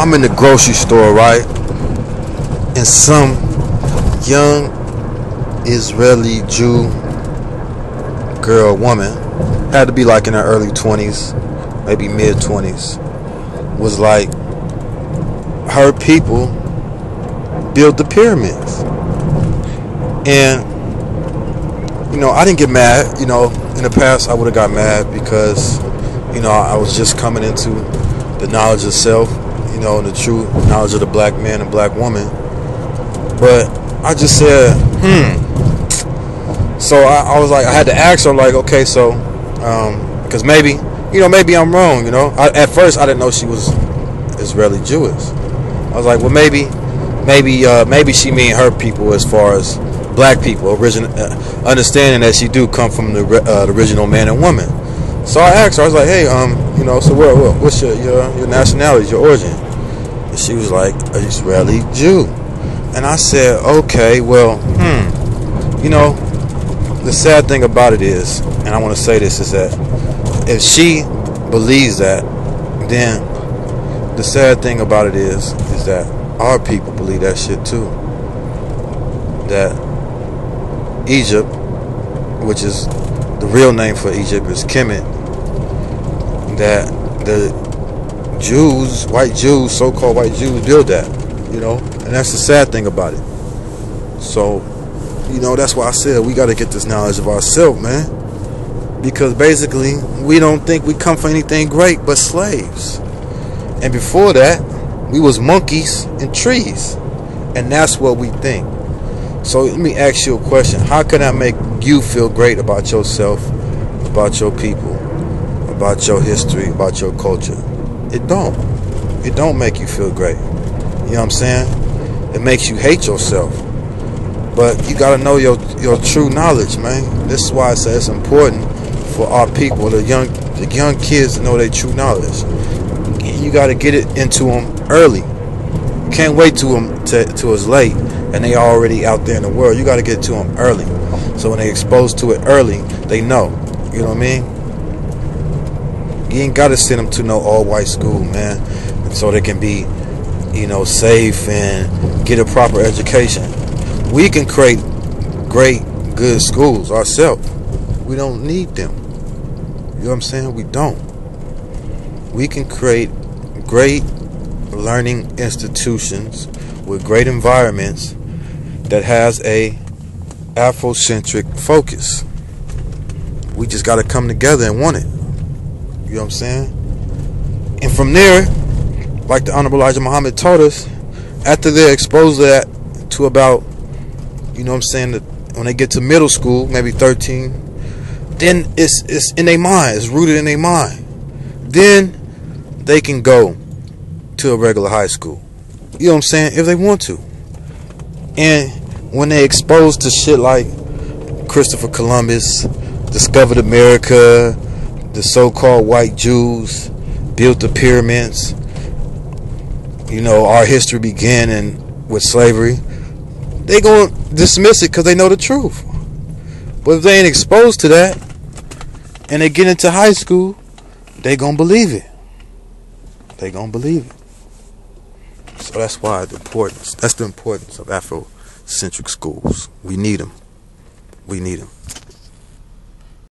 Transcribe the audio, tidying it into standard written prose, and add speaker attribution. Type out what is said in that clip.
Speaker 1: I'm in the grocery store, right? And some young Israeli Jew girl, woman, had to be like in her early 20s, maybe mid 20s, was like, her people built the pyramids. And I didn't get mad. In the past I would have got mad because I was just coming into the knowledge of self, and the true knowledge of the black man and black woman. But I just said, So I was like, I had to ask her, like, okay, so because maybe I'm wrong. At first I didn't know she was Israeli Jewish. I was like, well, maybe she mean her people as far as black people, understanding that she do come from the original man and woman. So I asked her, I was like, hey, so what's your nationality, your origin? And she was like, an Israeli Jew. And I said, okay, well, the sad thing about it is, and I want to say this, is that if she believes that, then the sad thing about it is that our people believe that shit too. That Egypt, which is the real name for Egypt, is Kemet. That the Jews, white Jews, so-called white Jews, built that, and that's the sad thing about it. So, that's why I said we got to get this knowledge of ourselves, man, because basically we don't think we come from anything great but slaves, and before that we was monkeys and trees, and that's what we think. So let me ask you a question. How can I make you feel great about yourself, about your people, about your history, about your culture? It don't make you feel great. You know what I'm saying? It makes you hate yourself. But you gotta know your true knowledge, man. This is why I say it's important for our people, the young kids, to know their true knowledge. You gotta get it into them early. You can't wait till it's late and they already out there in the world. You gotta get it to them early, so when they exposed to it early, they know. You know what I mean? You ain't gotta send them to no all-white school, man, so they can be, safe and get a proper education. We can create great, good schools ourselves. We don't need them. You know what I'm saying? We don't. We can create great learning institutions with great environments that has a Afrocentric focus. We just got to come together and want it. You know what I'm saying? And from there, like the Honorable Elijah Muhammad taught us, after they're exposed to that to about, that when they get to middle school, maybe 13, then it's in their mind, it's rooted in their mind. Then they can go to a regular high school. You know what I'm saying? If they want to. And when they exposed to shit like Christopher Columbus discovered America, the so-called white Jews built the pyramids, our history began with slavery, they gonna dismiss it because they know the truth. But if they ain't exposed to that and they get into high school, they gonna believe it. They gonna believe it. So that's why the importance of Afrocentric schools. We need them.